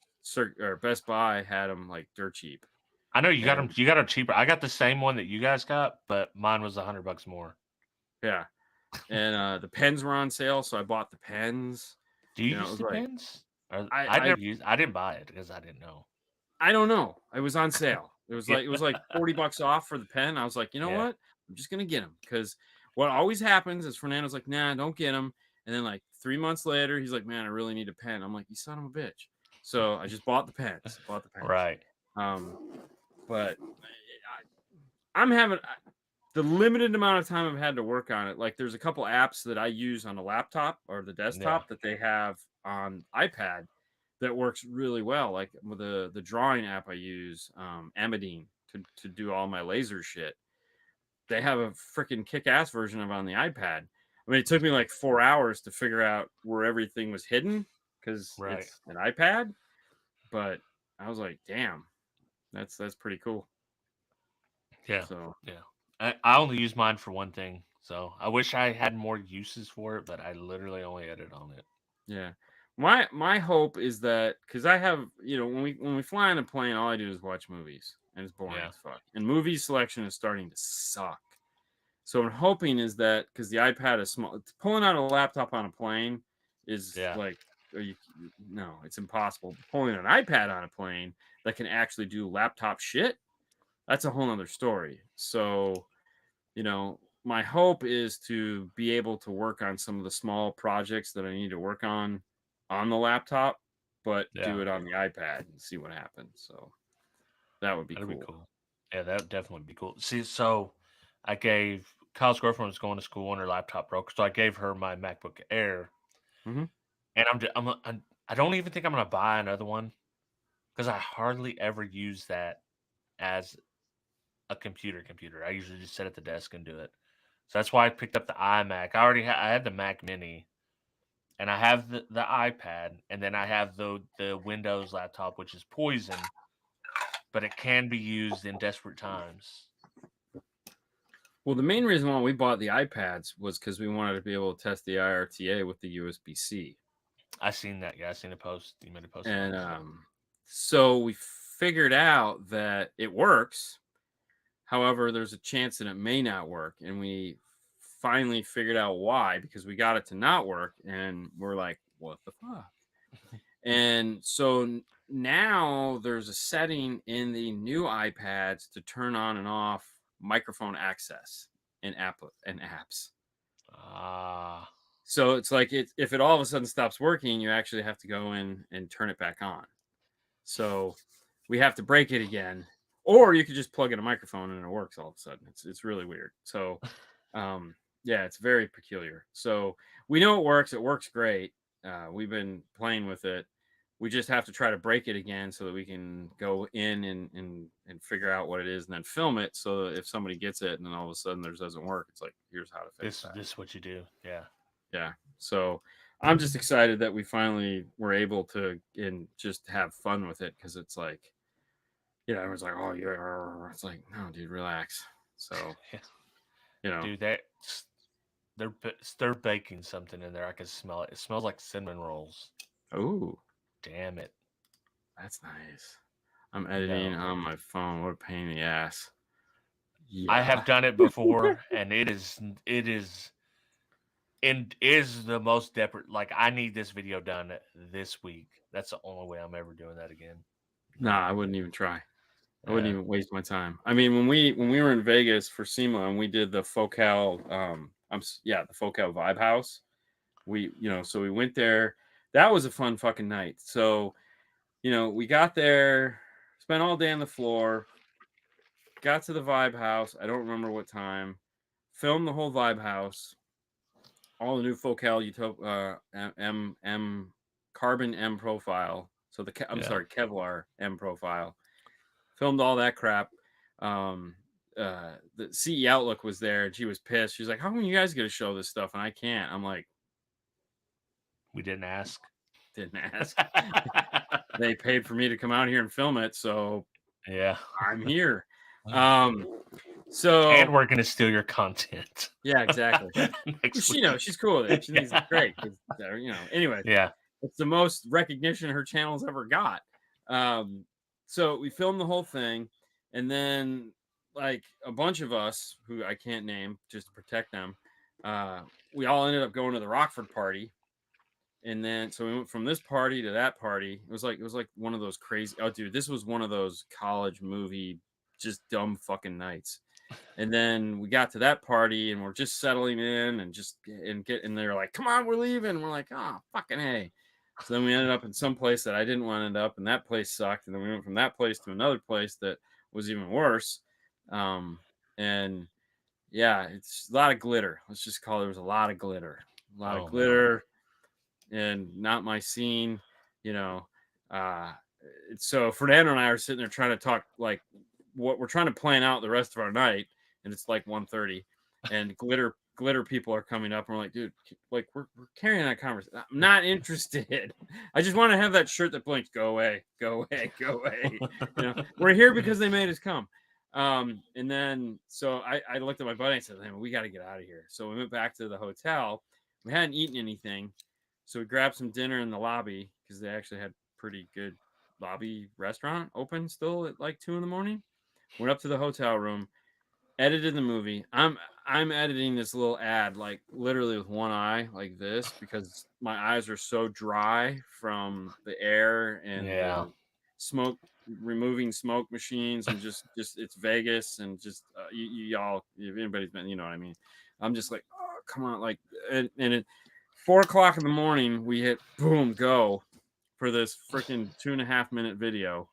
Best Buy had them like dirt cheap, I know you got them. and You got them cheaper. I got the same one that you guys got, but mine was $100 more. yeah, and the pens were on sale, so I bought the pens. Do you It use was the like pens? Or I I I never used. I didn't buy it because I didn't know. I don't know. It was on sale. Yeah. It was like $40 off for the pen. I was like, you know Yeah. what? I'm just gonna get them because what always happens is Fernando's like, nah, don't get them. And then like 3 months later, he's like, man, I really need a pen. I'm like, you son of a bitch. So I just bought the pens. Bought the pens. Right. Um, but I'm having the limited amount of time I've had to work on it. Like, there's a couple apps that I use on the laptop or the Yeah. desktop that they have on iPad that works really well. Like with the drawing app I use, Amadine, to do all my laser shit. They have a freaking kick-ass version of it on the iPad. I mean, it took me like 4 hours to figure out where everything was hidden because Right. it's an iPad. But I was like, damn, that's pretty cool. Yeah. So Yeah. I only use mine for one thing, so I wish I had more uses for it, but I literally only edit on it. yeah. My hope is that because I have, when we fly on a plane, all I do is watch movies and it's boring Yeah. as fuck. And movie selection is starting to suck. So I'm hoping is that because the iPad is small, pulling out a laptop on a plane is Yeah. like, no, it's impossible. Pulling an iPad on a plane that can actually do laptop shit, that's a whole nother story. So, my hope is to be able to work on some of the small projects that I need to work on the laptop, but Yeah. do it on the iPad and see what happens. So that would be That'd be cool. cool. Yeah, that would definitely be cool. See, so I gave Kyle's girlfriend was going to school and her laptop broke, so I gave her my MacBook Air, Hmm. and I don't even think I'm gonna buy another one because I hardly ever use that as a computer. I usually just sit at the desk and do it. So that's why I picked up the iMac. I had the Mac Mini, and I have the iPad, and then I have the Windows laptop, which is poison, but it can be used in desperate times. Well, the main reason why we bought the iPads was because we wanted to be able to test the IRTA with the USB-C. I seen that. Yeah, I seen a post. You made a post. And on it, so we figured out that it works. However, there's a chance that it may not work. And we finally figured out why, because we got it to not work. And we're like, what the fuck? And so now there's a setting in the new iPads to turn on and off microphone access in apps. Ah. So it's like if it all of a sudden stops working, you actually have to go in and turn it back on. So we have to break it again, or you could just plug in a microphone and it works all of a sudden. It's really weird. So yeah, it's very peculiar. So we know it works. It works great. We've been playing with it. We just have to try to break it again so that we can go in and figure out what it is and then film it. So that if somebody gets it and then all of a sudden theirs doesn't work, it's like, here's how to fix that. This is what you do. Yeah. Yeah. So I'm just excited that we finally were able to and just have fun with it, because it's like, you know, everyone's like, oh yeah, it's like, no, dude, relax. So Yeah. you know, Dude, they're baking something in there. I can smell it. It smells like cinnamon rolls. oh, Damn it. that's nice. I'm editing on my phone. What a pain in the ass. Yeah. I have done it before, and it is the most desperate. Like, I need this video done this week. That's the only way I'm ever doing that again. Nah, I wouldn't even try. I wouldn't even waste my time. I mean, when we were in Vegas for SEMA and we did the Focal, the Focal Vibe House, so we went there. That was a fun fucking night. So, we got there, spent all day on the floor, got to the Vibe House. I don't remember what time. Filmed the whole Vibe House, all the new Focal M Carbon M profile. So Kevlar M profile. Filmed all that crap. The CE Outlook was there, and she was pissed. She's like, "How come you guys get to show this stuff and I can't?" I'm like, "We didn't ask. Didn't ask. They paid for me to come out here and film it, so yeah, I'm here." So and we're gonna steal your content. Yeah, exactly. She knows she's cool with it. She thinks it's great. Anyway. Yeah, it's the most recognition her channel's ever got. So we filmed the whole thing, and then like a bunch of us who I can't name just to protect them, we all ended up going to the Rockford party. And then so we went from this party to that party. It was like one of those crazy, oh dude, this was one of those college movie just dumb fucking nights. And then we got to that party and we're just settling in and they're like, "Come on, we're leaving." And we're like, "Oh, fucking hey." So then we ended up in some place that I didn't want to end up, and that place sucked. And then we went from that place to another place that was even worse. And yeah, it's a lot of glitter. Let's just call it. There was a lot of glitter, and not my scene, So Fernando and I are sitting there trying to talk, like, what we're trying to plan out the rest of our night, and it's like 1:30, and glitter people are coming up, and we're like, dude, like we're carrying that conversation. I'm not interested. I just want to have that shirt that blinks. Go away, go away, go away. We're here because they made us come. And then so I looked at my buddy and said, "Man, we got to get out of here." So we went back to the hotel. We hadn't eaten anything, so we grabbed some dinner in the lobby because they actually had pretty good lobby restaurant open still at like 2 a.m. Went up to the hotel room, edited the movie. I'm editing this little ad like literally with one eye like this because my eyes are so dry from the air and the smoke, removing smoke machines, and just it's Vegas, and just y'all, if anybody's been, you know what I mean. I'm just like, oh, come on, like, and at 4:00 in the morning we hit boom go for this freaking 2.5 minute video.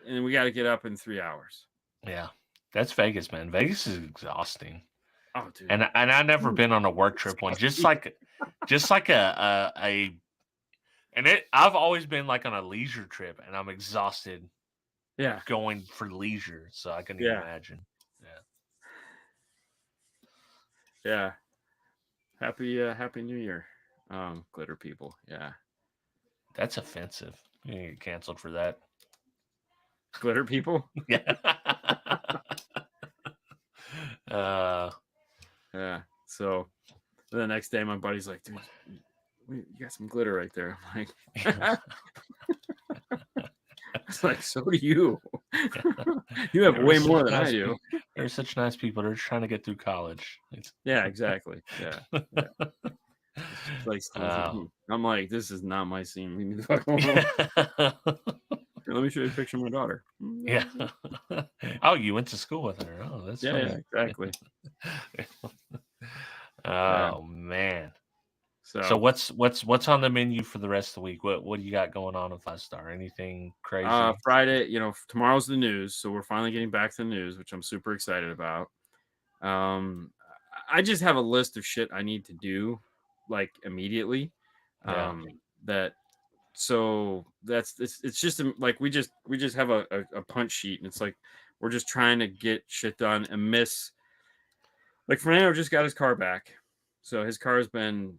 And we got to get up in 3 hours. Yeah, that's Vegas, man. Vegas is exhausting. Oh, dude. And I've never been on a work trip one. Just like a And I've always been like on a leisure trip, and I'm exhausted Yeah. going for leisure, so I couldn't even Yeah. imagine. Yeah. Yeah. Happy New Year. Glitter people. Yeah. That's offensive. You can get canceled for that. Glitter people? Yeah. uh, Yeah. So the next day my buddy's like, dude, you got some glitter right there. I'm like, it's like, so do you. You have they were way such more than I nice do. people. They're such nice people. They're just trying to get through college. Yeah, exactly. Yeah. Yeah. It's just like I'm like, this is not my scene. Leave me the fuck alone. Here, let me show you a picture of my daughter. Yeah. Oh, you went to school with her. Oh, that's Yeah, funny. exactly. Yeah. Oh man. So So what's on the menu for the rest of the week? What do you got going on in 5-star? Anything crazy? Friday, tomorrow's the news, so we're finally getting back to the news, which I'm super excited about. I just have a list of shit I need to do like immediately. Yeah. That so that's it's just like we just have a punch sheet, and it's like we're just trying to get shit done and miss. Like Fernando just got his car back, so his car has been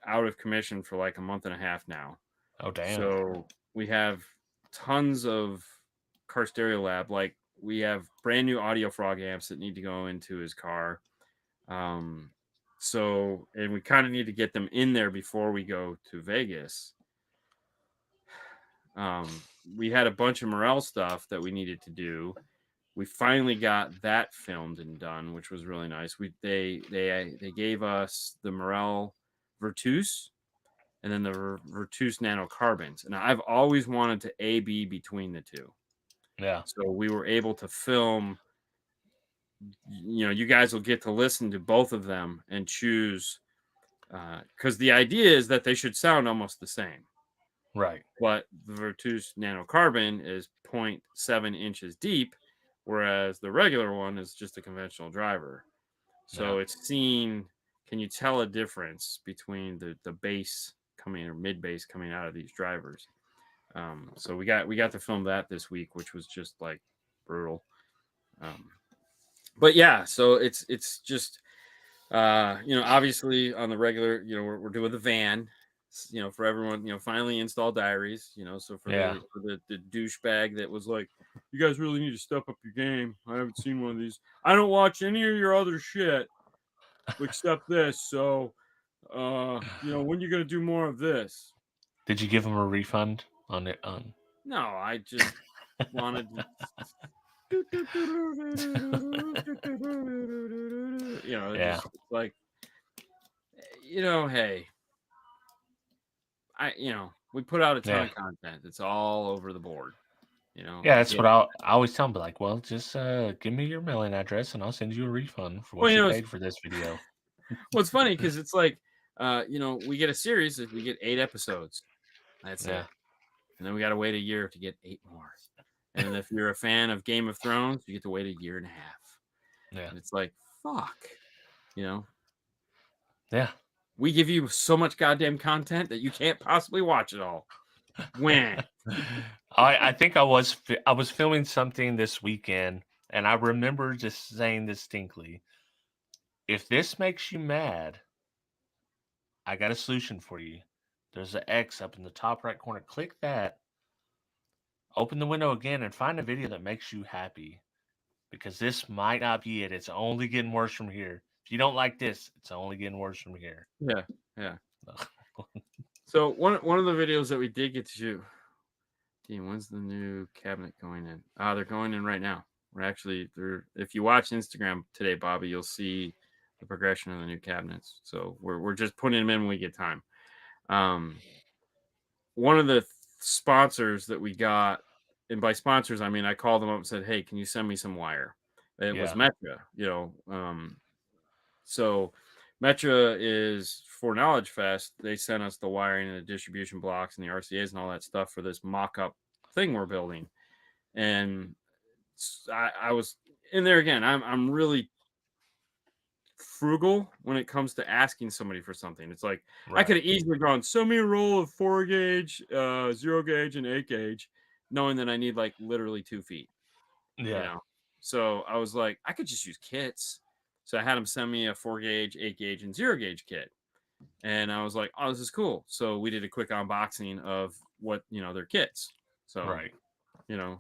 out of commission for like a month and a half now. Oh damn. So we have tons of car stereo lab. Like we have brand new audio frog amps that need to go into his car. So and we kind of need to get them in there before we go to Vegas. We had a bunch of Morel stuff that we needed to do. We finally got that filmed and done, which was really nice. They gave us the Morel Virtus and then the Virtus Nano Carbons, and I've always wanted to A/B between the two. Yeah. So we were able to film. You guys will get to listen to both of them and choose, because the idea is that they should sound almost the same. Right. But the Virtus Nano Carbon is 0.7 inches deep, whereas the regular one is just a conventional driver. So Yeah. it's seen. Can you tell a difference between the bass coming or mid bass coming out of these drivers? So we got to film that this week, which was just like brutal. But yeah, so it's just obviously on the regular, we're doing the van, for everyone, finally install diaries, so for Yeah. the douchebag that was like, you guys really need to step up your game. I haven't seen one of these. I don't watch any of your other shit except this. So when you gonna do more of this? Did you give him a refund on it? No, I just wanted to Yeah. just like, hey, we put out a ton Yeah. of content. It's all over the board. Yeah, that's what I always tell them. Like, well, just give me your mailing address and I'll send you a refund for what you paid for this video. Well, it's funny because it's like, we get a series. We get 8 episodes. That's Yeah. it. And then we got to wait a year to get 8 more. And if you're a fan of Game of Thrones, you get to wait a year and a half. Yeah. And it's like, fuck, Yeah. we give you so much goddamn content that you can't possibly watch it all. When? I think I was filming something this weekend, and I remember just saying distinctly, if this makes you mad, I got a solution for you. There's an X up in the top right corner. Click that. Open the window again and find a video that makes you happy. Because this might not be it. It's only getting worse from here. If you don't like this, it's only getting worse from here. Yeah. So one of the videos that we did get to shoot. Team, when's the new cabinet going in? They're going in right now. If you watch Instagram today, Bobby, you'll see the progression of the new cabinets. So we're just putting them in when we get time. One of the sponsors that we got, and by sponsors I mean I called them up and said, hey, can you send me some wire? It was Metra, so Metra is for Knowledge Fest. They sent us the wiring and the distribution blocks and the RCAs and all that stuff for this mock-up thing we're building. And I was in there again. I'm really frugal when it comes to asking somebody for something. It's like I could have Right. easily gone, send me a roll of 4 gauge, 0 gauge, and 8 gauge, knowing that I need like literally 2 feet, you Yeah. know. So I was like, I could just use kits. So I had them send me a 4 gauge, 8 gauge, and 0 gauge kit. And I was like, oh, this is cool. So we did a quick unboxing of what, their kits. So, Right.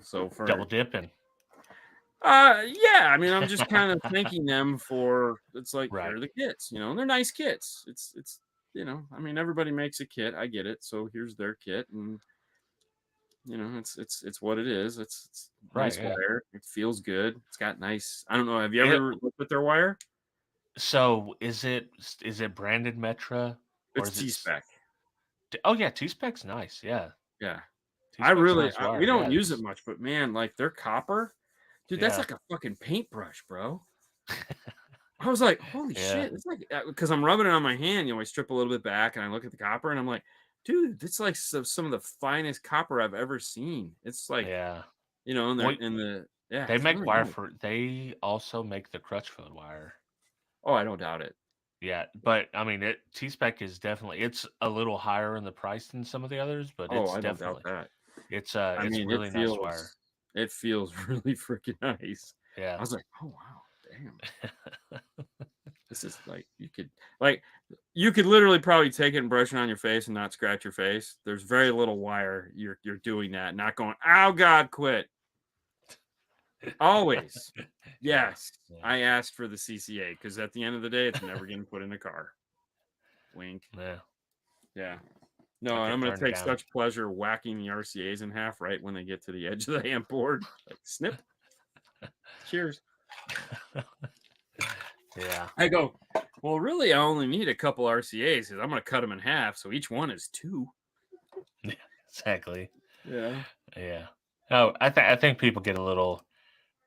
so Double for dipping. yeah, I mean, I'm just kind of thanking them for it's like here Right. are the kits, and they're nice kits. It's I mean, everybody makes a kit. I get it. So here's their kit, and it's what it is. It's Right. nice Yeah. wire. It feels good. It's got nice. I don't know. Have you It, ever looked at their wire? so is it branded Metra or It's is it? T spec. Oh yeah, T Spec's nice. Yeah, Yeah, T Spec's a nice we wire. don't Yeah, use it much, but man, like their copper, dude, that's yeah, like a fucking paintbrush, bro. I was like, "Holy yeah, shit!" It's like because I'm rubbing it on my hand, I strip a little bit back, and I look at the copper, and I'm like, "Dude, it's like some of the finest copper I've ever seen." It's like, yeah. and they're Well, in the yeah, they it's make really wire nice. for. They also make the Crutchfield wire. Oh, I don't doubt it. Yeah, but I mean, T Spec is definitely it's a little higher in the price than some of the others, but Oh, it's I don't doubt definitely that. I it's mean, really nice wire. it feels really freaking nice. I Yeah, was like, "Oh wow, damn, this is like you could literally probably take it and brush it on your face and not scratch your face. There's very little wire. You're doing that, not going, oh God, quit." Always. yeah, Yes, yeah, I asked for the CCA because at the end of the day, it's never getting put in a car. Wink. yeah. Yeah. No, I'll and I'm get going to burned take down. such pleasure whacking the RCAs in half right when they get to the edge of the amp board. Like, snip. Cheers. Yeah, I go, well, really, I only need a couple RCAs because I'm going to cut them in half. So each one is 2. exactly. Yeah. Yeah. Oh, I think people get a little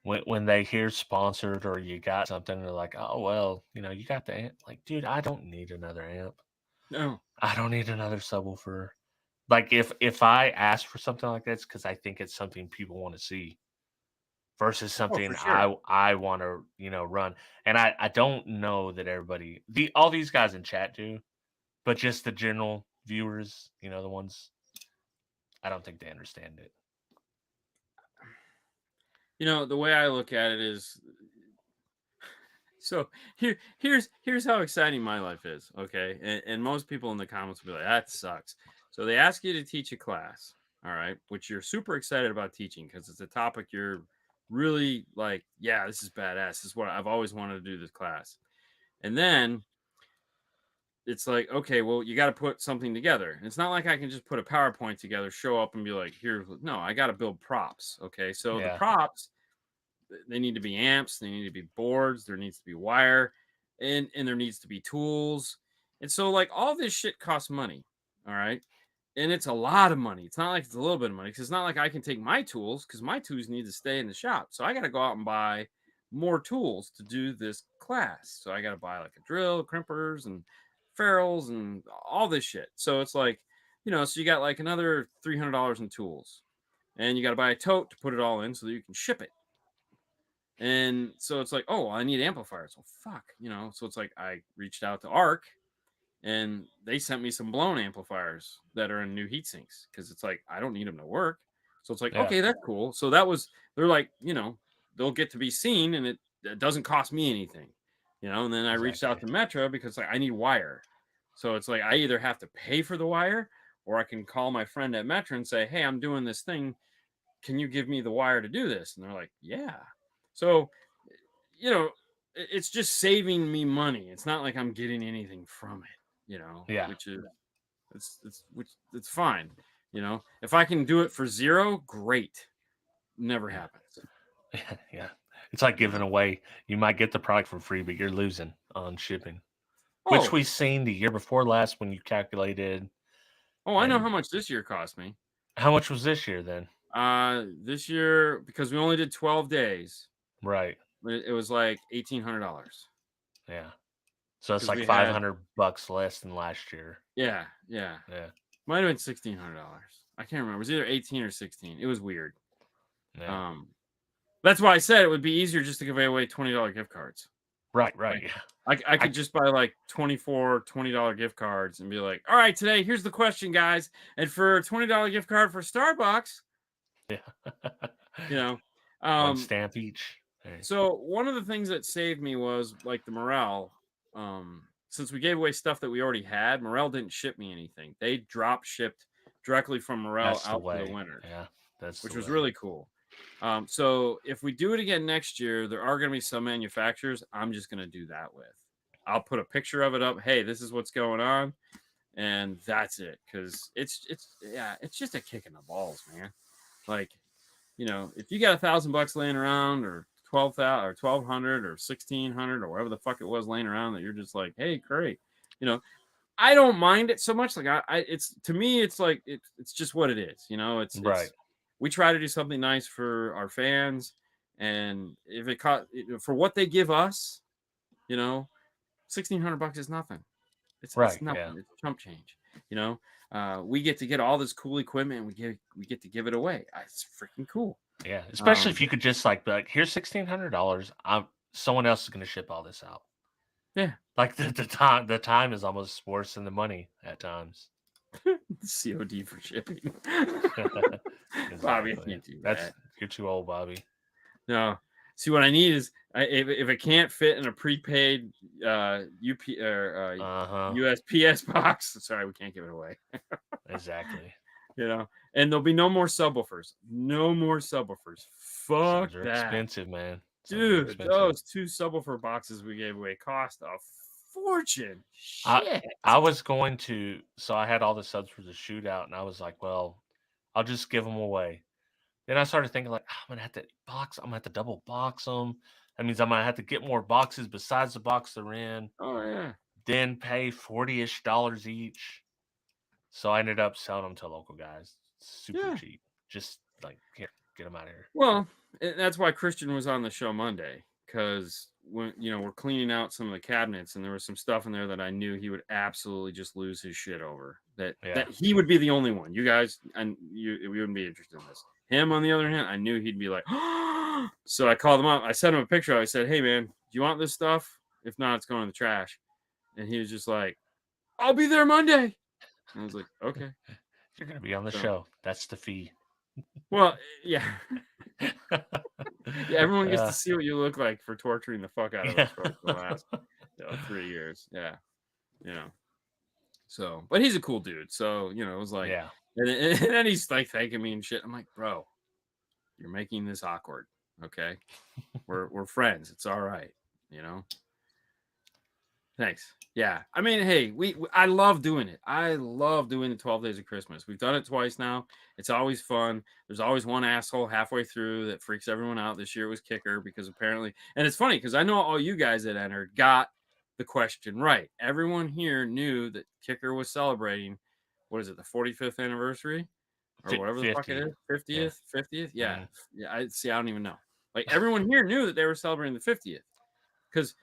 when they hear sponsored or you got something, they're like, oh well, you got the amp. Like, dude, I don't need another amp. No. I don't need another subwoofer. Like if I ask for something like this, because I think it's something people want to see versus Oh, for something sure. I want to run. And I don't know that everybody all these guys in chat do, but just the general viewers, the ones I don't think they understand it. The way I look at it is so here's how exciting my life is. Okay. And most people in the comments will be like, that sucks. So they ask you to teach a class, all right, which you're super excited about teaching because it's a topic you're really like, yeah, this is badass. This is what I've always wanted to do this class. And then it's like, okay, well, you got to put something together. And it's not like I can just put a PowerPoint together, show up and be like, here, no, I got to build props. Okay. So the Yeah. props, they need to be amps, they need to be boards, there needs to be wire, and there needs to be tools. And so like all this shit costs money. All right. And it's a lot of money. It's not like it's a little bit of money because it's not like I can take my tools because my tools need to stay in the shop. So I got to go out and buy more tools to do this class. So I got to buy like a drill, crimpers, and ferrules, and all this shit. So it's like, so you got like another $300 in tools, and you got to buy a tote to put it all in so that you can ship it. And so it's like, oh, I need amplifiers. Well, fuck, So it's like I reached out to ARC, and they sent me some blown amplifiers that are in new heat sinks because it's like I don't need them to work. So it's like, Yeah. okay, that's cool. So they're like, they'll get to be seen, and it doesn't cost me anything, And then I reached out Exactly. to Metra because like I need wire. So it's like I either have to pay for the wire, or I can call my friend at Metra and say, hey, I'm doing this thing. Can you give me the wire to do this? And they're like, yeah. So, it's just saving me money. It's not like I'm getting anything from it, Yeah. which is it's fine. If I can do it for 0, great. Never Yeah. happens. Yeah. It's like giving away. You might get the product for free, but you're losing on shipping, which Oh, we seen the year before last when you calculated. I know how And much this year cost me. how much was this year then? This year, because we only did 12 days, Right. it was like $1,800 Yeah. So it's because like we had $500 less than last year. yeah. Yeah. Might have been $1,600. I can't remember. It was either 18 or 16. It was weird. Yeah. Um, that's why I said it would be easier just to give away $20 gift cards. Right. Like, Yeah. I could I just buy like 24 $20 gift cards and be like, all right, today, here's the question, guys. And for a $20 gift card for Starbucks, yeah. you know, One um, stamp each. Hey. so one of the things that saved me was like the morale. Since we gave away stuff that we already had, Morel didn't ship me anything. They drop shipped directly from Morel That's the out to the way. winners, Yeah. That's which the was way. really cool. So if we do it again next year, there are going to be some manufacturers I'm just going to do that with. I'll put a picture of it up. Hey, this is what's going on, and that's it. Because it's just a kick in the balls, man. Like, if you got $1,000 laying around, or 12,000 or 1,200 or 1,600 or whatever the fuck it was laying around, that you're just like, hey, great, I don't mind it so much. Like, it's, to me, it's like it's just what it is. Right. We try to do something nice for our fans, and if it cost for what they give us, 1,600 bucks is nothing. It's Right. Yeah. nothing. It's chump change. We get to get all this cool equipment, and we get to give it away. It's freaking cool. Yeah. Especially if you could just like be like, here's $1,600. Someone else is gonna ship all this out. Yeah. Like the time is almost worse than the money at times. COD for shipping. Exactly. Bobby, I can't do that. You're too old, Bobby. No. See, what I need is, if it can't fit in a prepaid UP or USPS box. Sorry, we can't give it away. Exactly. And there'll be no more subwoofers. No more subwoofers. Fuck They're that, expensive, man. dude. Those 2 subwoofer boxes we gave away cost a fortune. Shit. I was going to, so I had all the subs for the shootout, and I was like, well, I'll just give them away. Then I started thinking, like, I'm gonna have to I'm gonna have to double box them. That means I'm gonna have to get more boxes besides the box they're in. Oh yeah. Then pay $40-ish each. So I ended up selling them to local guys, super cheap. Just like, here, get them out of here. Well, that's why Christian was on the show Monday, because when we're cleaning out some of the cabinets, and there was some stuff in there that I knew he would absolutely just lose his shit over. That he would be the only one. You guys, and we wouldn't be interested in this. Him, on the other hand, I knew he'd be like, so I called him up. I sent him a picture. I said, hey man, do you want this stuff? If not, it's going in the trash. And he was just like, I'll be there Monday. And I was like, okay. You're gonna be on the show. That's the fee. Well, yeah. Yeah, everyone gets to see what you look like for torturing the fuck out of us for the last 3 years. Yeah. So, but he's a cool dude. So, it was like, and then he's like thanking me and shit. I'm like, bro, you're making this awkward. Okay. We're friends. It's all right. Thanks. Yeah. I mean, hey, I love doing it. I love doing the 12 Days of Christmas. We've done it twice now. It's always fun. There's always one asshole halfway through that freaks everyone out. This year it was Kicker, because apparently, and it's funny because I know all you guys that entered got the question right. Everyone here knew that Kicker was celebrating, what is it, the 45th anniversary? Or whatever the fuck it is. 50th? Yeah. Yeah. I don't even know. Like, everyone here knew that they were celebrating the 50th. Because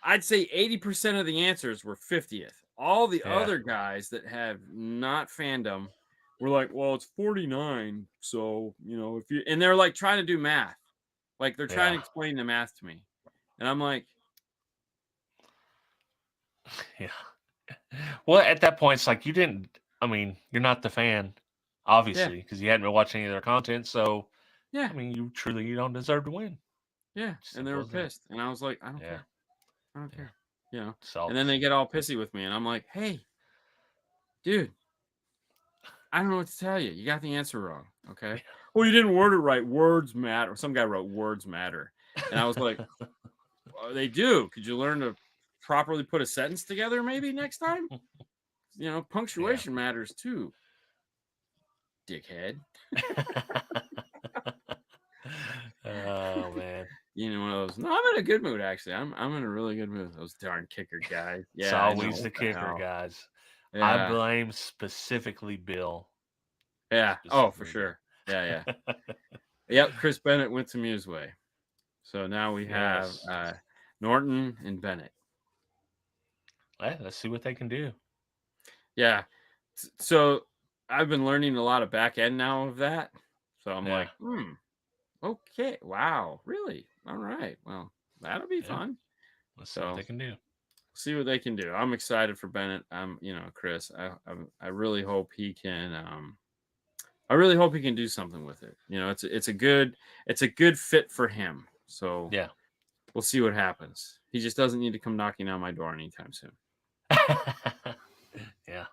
I'd say 80% of the answers were 50th. All the other guys that have not fandom were like, well, it's 49. So, if you, and they're like trying to do math. Like, they're trying to explain the math to me. And I'm like, yeah. Well, at that point, it's like you're not the fan, obviously, because you hadn't been watching any of their content. So, I mean, you don't deserve to win. Yeah. And they were pissed. And I was like, I don't care. I don't care. And then they get all pissy with me, and I'm like, hey, dude, I don't know what to tell you. You got the answer wrong. Okay. Well, you didn't word it right. Words matter. Some guy wrote words matter. And I was like, well, they do. Could you learn to properly put a sentence together maybe next time? Punctuation matters too. Dickhead. Oh man. One of those. No, I'm in a good mood actually. I'm in a really good mood. Those darn Kicker guys. Yeah, it's always the Kicker guys. Yeah. I blame specifically Bill. Yeah. Oh, for sure. Yeah. Yep. Chris Bennett went to Museway. So now we have Norton and Bennett. Let's see what they can do. Yeah. So I've been learning a lot of back end now of that. So I'm like, okay. Wow. Really? All right. Well, that'll be fun. Let's see what they can do. See what they can do. I'm excited for Bennett. Chris. I really hope he can. I really hope he can do something with it. It's a good fit for him. So Yeah. We'll see what happens. He just doesn't need to come knocking on my door anytime soon. Yeah.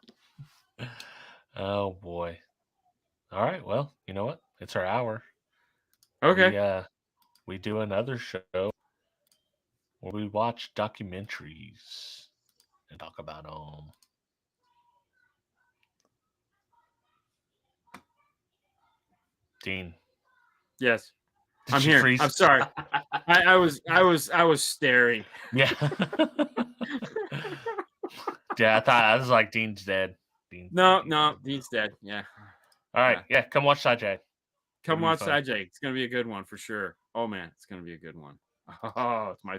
Oh boy. All right. Well, you know what? It's our hour. Okay. We do another show where we watch documentaries and talk about them. Dean. Yes. Did I'm you here. freeze? I'm sorry. I was staring. Yeah. Yeah, I was like, Dean's dead. No, Dean's dead. Yeah. All right. Yeah, come watch Sajay. Come watch Sajay. It's gonna be a good one for sure. Oh man, it's gonna be a good one. Oh, it's my